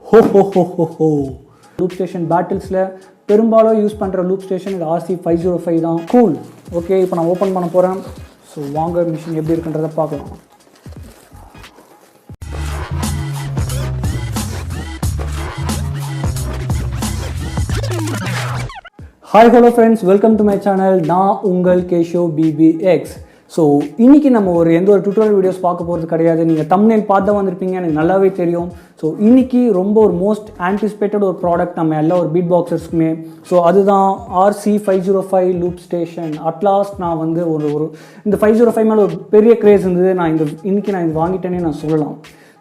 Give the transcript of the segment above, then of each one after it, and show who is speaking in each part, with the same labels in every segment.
Speaker 1: ஹோ ஹோ ஹோ ஹோ ஹோ லூப் ஸ்டேஷன் பேட்டில்ஸில் பெரும்பாலும் யூஸ் பண்ணுற லூப் ஸ்டேஷன் இது RC505 தான். கூல். ஓகே, இப்போ நான் ஓப்பன் பண்ண போகிறேன். ஸோ வாங்க மிஷின் எப்படி இருக்குன்றதை பார்க்கலாம். Hi hello friends, welcome to my channel. நான் உங்கள் கேஷவ் BBX. ஸோ இன்றைக்கி நம்ம எந்த ஒரு டுட்டோரியல் வீடியோஸ் பார்க்க போகிறது கிடையாது. நீங்கள் தம்ப்நெயில் பார்த்து தான் வந்திருப்பீங்க, எனக்கு நல்லாவே தெரியும். ஸோ இன்றைக்கி ரொம்ப ஒரு மோஸ்ட் ஆன்டிசிபேட்டட் ஒரு ப்ராடக்ட் நம்ம எல்லா ஒரு பீட் பாக்ஸர்ஸ்க்குமே. ஸோ அதுதான் RC505 லூப் ஸ்டேஷன். அட்லாஸ்ட் நான் இந்த 505 மேலே ஒரு பெரிய க்ரேஸ் இருந்தது. இன்றைக்கி நான் இது வாங்கிட்டேனே நான் சொல்லலாம்.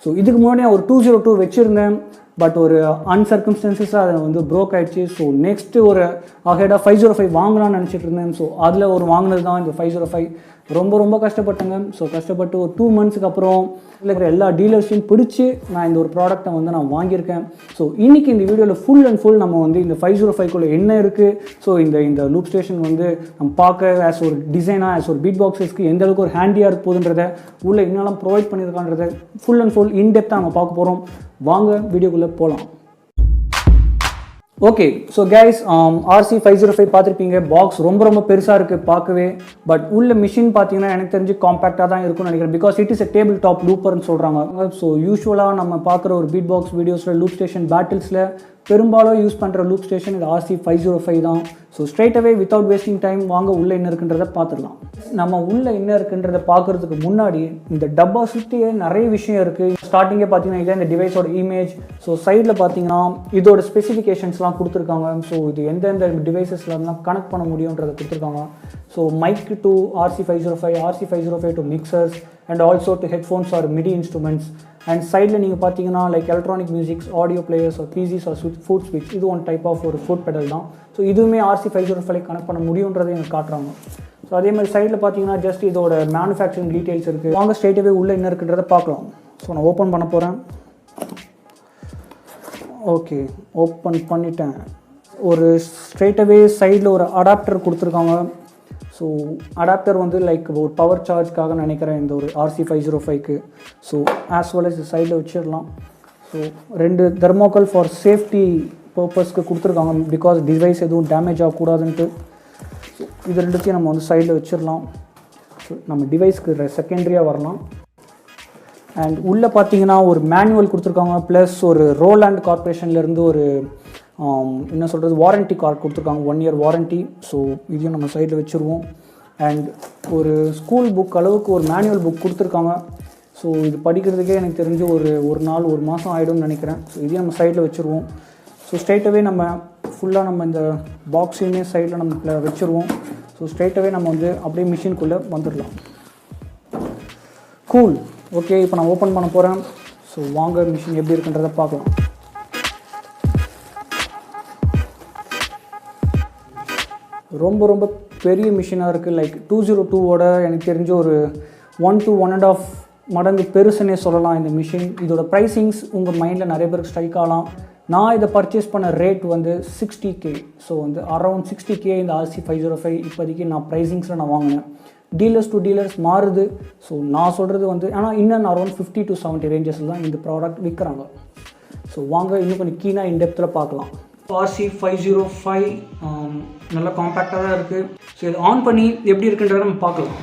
Speaker 1: ஸோ இதுக்கு முன்னாடி நான் ஒரு 202 வச்சுருந்தேன். பட் ஒரு அன்சர்கம்ஸ்டன்சஸாக அதை ப்ரோக் ஆகிடுச்சு. ஸோ நெக்ஸ்ட்டு ஒரு அஹெடாக 505 வாங்கலாம்னு நினச்சிட்டு இருந்தேன். ஸோ அதில் வாங்கினது தான் இந்த 505. ரொம்ப கஷ்டப்பட்டேங்க. ஸோ கஷ்டப்பட்டு ஒரு 2 மந்த்ஸுக்கு அப்புறம் இதில் இருக்கிற எல்லா டீலர்ஸையும் பிடிச்சி நான் இந்த ஒரு ப்ராடக்ட்டை நான் வாங்கியிருக்கேன். ஸோ இன்றைக்கி இந்த வீடியோவில் ஃபுல் அண்ட் ஃபுல் நம்ம இந்த 505குள்ளே என்ன இருக்குது, ஸோ இந்த லூப் ஸ்டேஷன் நம்ம பார்க்க ஆஸ் ஒரு டிசைனாக ஆஸ் ஒரு பீட் பாக்ஸஸ்க்கு எந்த அளவுக்கு ஒரு ஹேண்டியாக இருக்க போகுதுன்றதை உள்ளே என்னெல்லாம் ப்ரொவைட் பண்ணியிருக்கான்றதை ஃபுல் அண்ட் ஃபுல் இன்டெப்த்தாக நம்ம பார்க்க போகிறோம். வாங்க வீடியோக்குள்ளே போகலாம். ஓகே, ஸோ கைஸ், RC505 பார்த்துருப்பீங்க. பாக்ஸ் ரொம்ப பெருசாக இருக்குது பார்க்கவே. பட் உள்ள மிஷின் பார்த்தீங்கன்னா எனக்கு தெரிஞ்சு காம்பேக்டாக தான் இருக்கும்னு நினைக்கிறேன். Because it is a table top லூப்பர்னு சொல்கிறாங்க. ஸோ யூஸ்வலாக நம்ம பார்க்குற ஒரு பீட் பாக்ஸ் வீடியோஸில் லூப் ஸ்டேஷன் பேட்டில்ஸில் பெரும்பாலும் யூஸ் பண்ணுற லூப் ஸ்டேஷன் இது RC505 தான். So straight away without wasting time வாங்க உள்ளே என்ன இருக்குன்றதை பார்த்துடலாம். நம்ம உள்ளே என்ன இருக்குன்றதை பார்க்குறதுக்கு முன்னாடி இந்த டப்பா சுற்றியே நிறைய விஷயம் இருக்குது. ஸ்டார்டிங்கே பார்த்தீங்கன்னா இதான் இந்த டிவைஸோட இமேஜ். ஸோ சைடில் பார்த்தீங்கன்னா இதோட ஸ்பெசிஃபிகேஷன்ஸ்லாம் கொடுத்துருக்காங்க. ஸோ இது எந்தெந்த டிவைசஸ்லாம் கனெக்ட் பண்ண முடியுன்றதை கொடுத்துருக்காங்க. So mic to RC505, RC505 to mixers and also to headphones or MIDI instruments. And சைடில் நீங்கள் பார்த்தீங்கன்னா like electronic musics, audio players or PCs or foot ஸ்விட்ச். இது ஒன் டைப் ஆஃப் ஒரு ஃபுட் பெடல் தான். ஸோ இதுவுமே RC505 கனெக்ட் பண்ண முடியுன்றதை எனக்கு காட்டுறாங்க. ஸோ அதே மாதிரி சைடில் பார்த்தீங்கன்னா ஜஸ்ட் இதோட மேனுஃபேக்சரிங் டீட்டெயில்ஸ் இருக்குது. வாங்க ஸ்ட்ரெயிட்டாகவே உள்ளே என்ன இருக்குன்றதை பார்க்கலாம். ஸோ நான் ஓப்பன் பண்ண போகிறேன். ஓகே, ஓப்பன் பண்ணிட்டேன். ஒரு ஸ்ட்ரெயிட்டாகவே சைடில் ஒரு அடாப்டர் கொடுத்துருக்காங்க. ஸோ அடாப்டர் லைக் ஒரு பவர் சார்ஜ்க்காக நினைக்கிறேன் இந்த ஒரு RC505க்கு. ஸோ ஆஸ் வெல் அஸ் சைடில் வச்சிடலாம். ஸோ 2 தெர்மோக்கல் ஃபார் சேஃப்டி பர்பஸ்க்கு கொடுத்துருக்காங்க. பிகாஸ் டிவைஸ் எதுவும் டேமேஜ் ஆகக்கூடாதுன்ட்டு. ஸோ இது ரெண்டுத்தையும் நம்ம சைடில் வச்சிடலாம். ஸோ நம்ம டிவைஸ்க்கு செகண்டரியாக வரலாம். அண்ட் உள்ளே பார்த்தீங்கன்னா ஒரு மேனுவல் கொடுத்துருக்காங்க. ப்ளஸ் ஒரு ரோலாண்ட் கார்பரேஷன்லேருந்து ஒரு என்ன சொல்கிறது வாரண்ட்டி கார்டு கொடுத்துருக்காங்க, 1 year வாரண்ட்டி. ஸோ இதையும் நம்ம சைடில் வச்சுருவோம். அண்ட் ஒரு ஸ்கூல் புக் அளவுக்கு ஒரு மேனுவல் புக் கொடுத்துருக்காங்க. ஸோ இது படிக்கிறதுக்கே எனக்கு தெரிஞ்சு ஒரு நாள் 1 மாதம் ஆகிடும்னு நினைக்கிறேன். ஸோ இதையும் நம்ம சைடில் வச்சுருவோம். ஸோ ஸ்ட்ரைட்டாகவே நம்ம ஃபுல்லாக நம்ம இந்த பாக்ஸையுமே சைடில் நம்ம வச்சுருவோம். ஸோ ஸ்ட்ரைட்டாகவே நம்ம அப்படியே மிஷின்குள்ளே வந்துடலாம். கூல். ஓகே, இப்போ நான் ஓப்பன் பண்ண போகிறேன். ஸோ வாங்க மிஷின் எப்படி இருக்குன்றதை பார்க்கலாம். ரொம்ப பெரிய மிஷினாக இருக்குது. லைக் 202ஓட எனக்கு தெரிஞ்ச ஒரு 1 to 1.5 மடங்கு பெருசுன்னே சொல்லலாம் இந்த மிஷின். இதோட ப்ரைஸிங்ஸ் உங்கள் மைண்டில் நிறைய பேருக்கு ஸ்ட்ரைக் ஆகலாம். நான் இதை பர்ச்சேஸ் பண்ண rate 60K. So around 60K இந்த RC505 இப்போதைக்கு நான் ப்ரைஸிங்ஸில் நான் வாங்கினேன். டீலர்ஸ் டு டீலர்ஸ் மாறுது. ஸோ நான் சொல்கிறது ஆனால் இன்னும் அரௌண்ட் 50 to 70 ரேஞ்சஸில் தான் இந்த ப்ராடக்ட் விற்கிறாங்க. ஸோ வாங்க இன்னும் கொஞ்சம் கீனாக இன்டெப்த்தில் பார்க்கலாம். RC505 நல்லா காம்பேக்டாக தான் இருக்குது. ஸோ இது ஆன் பண்ணி எப்படி இருக்குன்றதை நம்ம பார்க்கலாம்.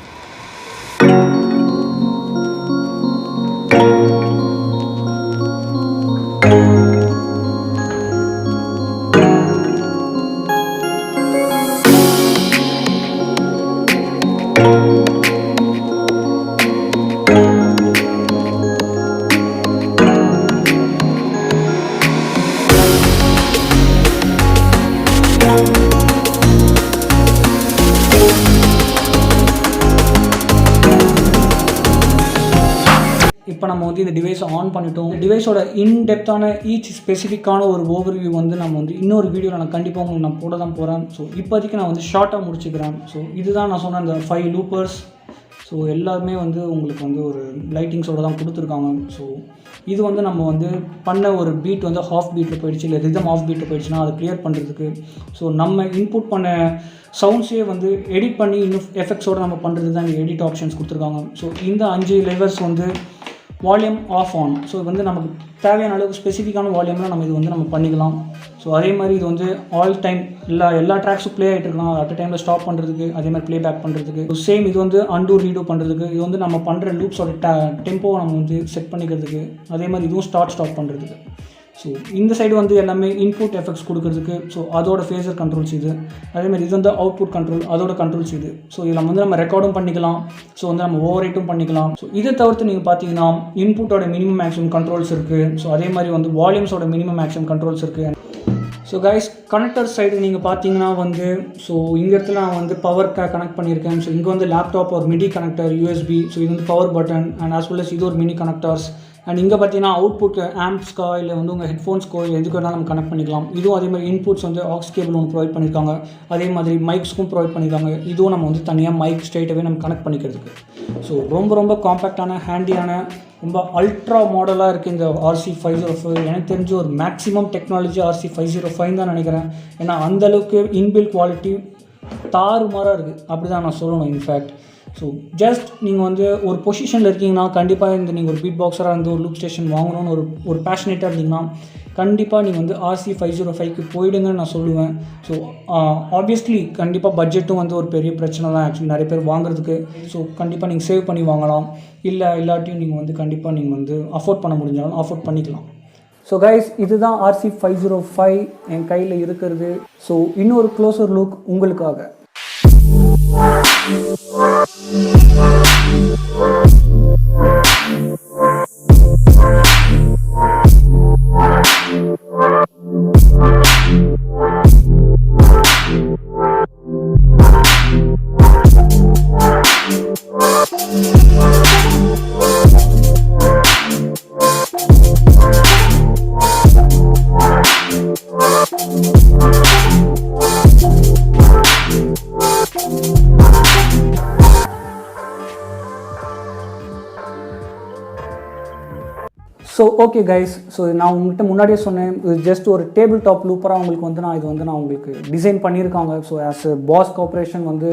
Speaker 1: இப்போ நம்ம இந்த டிவைஸை ஆன் பண்ணிட்டோம். டிவைஸோட இன்டெப்த்தான ஈச் ஸ்பெசிஃபிக்கான ஒரு ஓவர்வியூ நம்ம இன்னொரு வீடியோவில் நான் கண்டிப்பாக உங்களுக்கு நான் போட தான் போகிறேன். ஸோ இப்போதைக்கு நான் ஷார்ட்டாக முடிச்சுக்கிறேன். ஸோ இதுதான் நான் சொன்ன அந்த 5 லூப்பர்ஸ். ஸோ எல்லாருமே உங்களுக்கு ஒரு லைட்டிங்ஸோடு தான் கொடுத்துருக்காங்க. ஸோ இது நம்ம பண்ண ஒரு பீட் ஹாஃப் பீட்டில் போயிடுச்சு, இல்லை ரிதம் ஆஃப் பீட்டில் போயிடுச்சுன்னா அதை கிளியர் பண்ணுறதுக்கு ஸோ நம்ம இன்புட் பண்ண சவுண்ட்ஸே எடிட் பண்ணி இன்னும் எஃபெக்ட்ஸோடு நம்ம பண்ணுறது தான் இந்த எடிட் ஆப்ஷன்ஸ் கொடுத்துருக்காங்க. ஸோ இந்த 5 levers volume off on. So இது வந்து நமக்கு தேவையான அளவுக்கு ஸ்பெசிஃபிக்கான வால்யூமில் நம்ம இது வந்து நம்ம பண்ணிக்கலாம். ஸோ அதே மாதிரி இது வந்து ஆல் டைம் எல்லா ட்ராக்ஸும் ப்ளே ஆகிட்டு இருக்கலாம், அட் டைமில் ஸ்டாப் பண்ணுறதுக்கு, அதே மாதிரி ப்ளே பேக் பண்ணுறதுக்கு. சேம் இது வந்து அன்டூ ரீடூ பண்ணுறதுக்கு, இது வந்து நம்ம பண்ணுற லூப்ஸோட டெம்போவை நம்ம வந்து செட் பண்ணிக்கிறதுக்கு, அதே மாதிரி இதுவும் ஸ்டாப் பண்ணுறதுக்கு. ஸோ இந்த சைடு வந்து எல்லாமே இன்புட் எஃபெக்ட்ஸ் கொடுக்குறதுக்கு. ஸோ அதோட ஃபேஸர் கண்ட்ரோல்ஸ் இது. அதேமாதிரி இது வந்து அவுட்புட் கண்ட்ரோல், அதோட கண்ட்ரோல்ஸ் இது. ஸோ இதில் வந்து நம்ம ரெக்கார்டும் பண்ணிக்கலாம், ஸோ வந்து நம்ம ஓவர் ரைட்டும் பண்ணிக்கலாம். ஸோ இதை தவிர்த்து நீங்கள் பார்த்தீங்கன்னா இன்புட்டோட மினிமம் மேக்ஸிமம் கண்ட்ரோல்ஸ் இருக்குது. ஸோ அதே மாதிரி வந்து வால்யூம்ஸோட மினிமம் மேக்ஸிமம் கண்ட்ரோல்ஸ் இருக்குது. ஸோ கைஸ், கனெக்டர் சைடு நீங்கள் பார்த்தீங்கன்னா வந்து ஸோ இந்த இடத்துல நான் வந்து பவர் கனெக்ட் பண்ணியிருக்கேன். ஸோ இங்கே வந்து லேப்டாப் ஒரு மிடி கனெக்டர் யூஎஸ்பி. ஸோ இது வந்து power button and as well as இது ஒரு மினி கனெக்டர்ஸ். அண்ட் இங்கே பார்த்தீங்கன்னா அவுட்புட் ஆம்ப்ஸ்க்கா இல்லை வந்து உங்கள் ஹெட்ஃபோன்ஸ்க்கோ எதுக்கு வேணாலும் நம்ம கனெக்ட் பண்ணிக்கலாம். இதுவும் அதே மாதிரி இன்புட்ஸ் வந்து ஆக்ஸ் கேபிள் ஒன்று ப்ரொவைட் பண்ணியிருக்காங்க. அதே மாதிரி மைக்ஸ்க்கும் ப்ரொவைட் பண்ணியிருக்காங்க. இதுவும் நம்ம வந்து தனியாக மைக் ஸ்ட்ரெயிட்டாகவே நம்ம கனெக்ட் பண்ணிக்கிறதுக்கு. ஸோ ரொம்ப காம்பேக்டான, ஹேண்டியான, ரொம்ப அல்ட்ரா மாடலாக இருக்குது இந்த RC505. எனக்கு தெரிஞ்சு ஒரு மேக்ஸிமம் டெக்னாலஜி RC505 தான் நினைக்கிறேன். ஏன்னா அந்தளவுக்கு இன்பில்ட் குவாலிட்டி தாறுமாறாக இருக்குது, அப்படி தான் நான் சொல்லணும். இன்ஃபேக்ட் ஸோ ஜஸ்ட் நீங்கள் வந்து ஒரு பொசிஷனில் இருக்கீங்கன்னா கண்டிப்பாக இந்த நீங்கள் ஒரு பீட் பாக்ஸராக இருந்து ஒரு லூப் ஸ்டேஷன் வாங்கணும்னு ஒரு பேஷனேட்டாக இருந்தீங்கன்னா கண்டிப்பாக நீங்கள் வந்து RC505க்கு போயிடுங்கன்னு நான் சொல்லுவேன். ஸோ ஆப்வியஸ்லி கண்டிப்பாக பட்ஜெட்டும் வந்து ஒரு பெரிய பிரச்சனை தான் ஆக்சுவலி நிறைய பேர் வாங்குறதுக்கு. ஸோ கண்டிப்பாக நீங்கள் சேவ் பண்ணி வாங்கலாம். இல்லாட்டியும் நீங்கள் வந்து கண்டிப்பாக நீங்கள் வந்து அஃபோர்ட் பண்ண முடிஞ்சாலும் அஃபோர்ட் பண்ணிக்கலாம். ஸோ கைஸ், இதுதான் RC505 என் கையில் இருக்கிறது. ஸோ இன்னொரு க்ளோசர் லுக் உங்களுக்காக. ஸோ ஓகே கைஸ், ஸோ நான் உங்கள்கிட்ட முன்னாடியே சொன்னேன், இது ஜஸ்ட் ஒரு டேபிள் டாப் லூப்பராக உங்களுக்கு வந்து நான் உங்களுக்கு டிசைன் பண்ணியிருக்காங்க. ஸோ ஆஸ் பாஸ் கார்பரேஷன் வந்து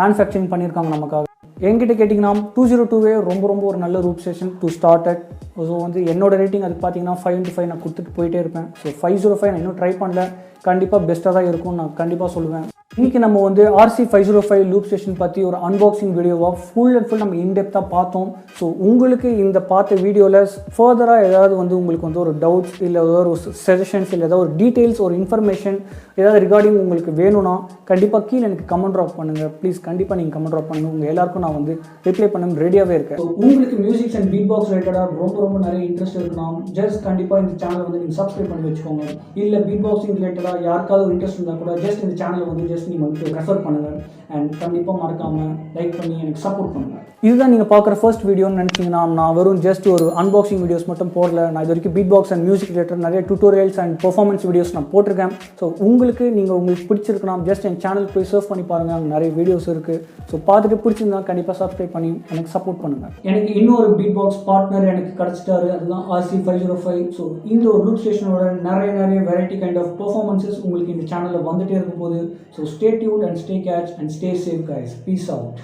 Speaker 1: மேனுஃபேக்சரிங் பண்ணியிருக்காங்க நமக்காக. என்கிட்ட கேட்டிங்கன்னா 202 ரொம்ப ஒரு நல்ல loop station to start at. So வந்து என்னோட ரேட்டிங் அதுக்கு பார்த்தீங்கன்னா 5/5 நான் கொடுத்துட்டு போயிட்டே இருப்பேன். ஸோ 505 நான் இன்னும் ட்ரை பண்ணல, கண்டிப்பாக பெஸ்ட்டாக தான் இருக்கும்னு நான் கண்டிப்பாக சொல்லுவேன். இன்றைக்கி நம்ம வந்து RC505 லூப் ஸ்டேஷன் பற்றி ஒரு அன்பாக்சிங் வீடியோவாக ஃபுல் நம்ம இன்டெப்த்தாக பார்த்தோம். ஸோ உங்களுக்கு இந்த பார்த்த வீடியோவில் ஃபர்தராக ஏதாவது வந்து உங்களுக்கு வந்து ஒரு டவுட்ஸ் இல்லை ஏதாவது ஒரு சஜஷன்ஸ் இல்லை ஏதாவது ஒரு டீட்டெயில்ஸ் ஒரு இன்ஃபர்மேஷன் ஏதாவது ரிகார்டிங் உங்களுக்கு வேணும்னா கண்டிப்பாக கீழே எனக்கு கமெண்ட் ட்ராப் பண்ணுங்கள். ப்ளீஸ் கண்டிப்பாக நீங்கள் கமெண்ட் ட்ராப் பண்ணுங்கள். உங்கள் எல்லாருக்கும் நான் வந்து ரிப்ளை பண்ண ரெடியாகவே இருக்கேன். உங்களுக்கு மியூசிக்ஸ் அண்ட் பீட் பாக்ஸ் ரிலேட்டடாக ரொம்ப நிறைய இன்ட்ரெஸ்ட் இருக்கலாம். ஜஸ்ட் கண்டிப்பாக இந்த சேனலை வந்து நீங்கள் சப்ஸ்கிரைப் பண்ணி வச்சுக்கோங்க. இல்லை பீட் பாக்ஸிங் ரிலேட்டடாக யாருக்காவது ஒரு இன்ட்ரெஸ்ட் இருந்தால் கூட ஜஸ்ட் இந்த சேனலை வந்து ஜஸ்ட் நீங்கள் வந்து ரெஃபர் பண்ணுங்கள். அண்ட் கண்டிப்பாக மறக்காமல் லைக் பண்ணி எனக்கு சப்போர்ட் பண்ணுங்கள். இதுதான் நீங்கள் பார்க்குற ஃபர்ஸ்ட் வீடியோன்னு நினச்சிங்கன்னா நான் வெறும் ஜஸ்ட் ஒரு அன்பாக்சிங் வீடியோஸ் மட்டும் போடல. நான் இது வரைக்கும் beat box and music related நிறைய டியூட்டோரியல்ஸ் அண்ட் பெர்ஃபார்மன்ஸ் வீடியோஸ் நான் போட்டிருக்கேன். ஸோ உங்களுக்கு பிடிச்சிருக்குன்னா ஜஸ்ட் என் சேனல் போய் சர்ச் பண்ணி பாருங்கள், அங்கே நிறைய வீடியோஸ் இருக்குது. ஸோ பார்த்துட்டு பிடிச்சிருந்தா கண்டிப்பாக சப்ஸ்கிரைப் பண்ணி எனக்கு சப்போர்ட் பண்ணுங்கள். எனக்கு இன்னொரு பீட் பாக்ஸ் பார்ட்னர் எனக்கு கிடச்சிட்டாரு, அதுதான் RC505. ஸோ இந்த ஒரு லூப் ஸ்டேஷனோட நிறைய வெரைட்டி கைண்ட் ஆஃப் பெர்ஃபார்மன்ஸஸ் உங்களுக்கு இந்த சேனலில் வந்துட்டே இருக்கும் போது. So stay tuned and stay catch and stay safe guys. Peace out.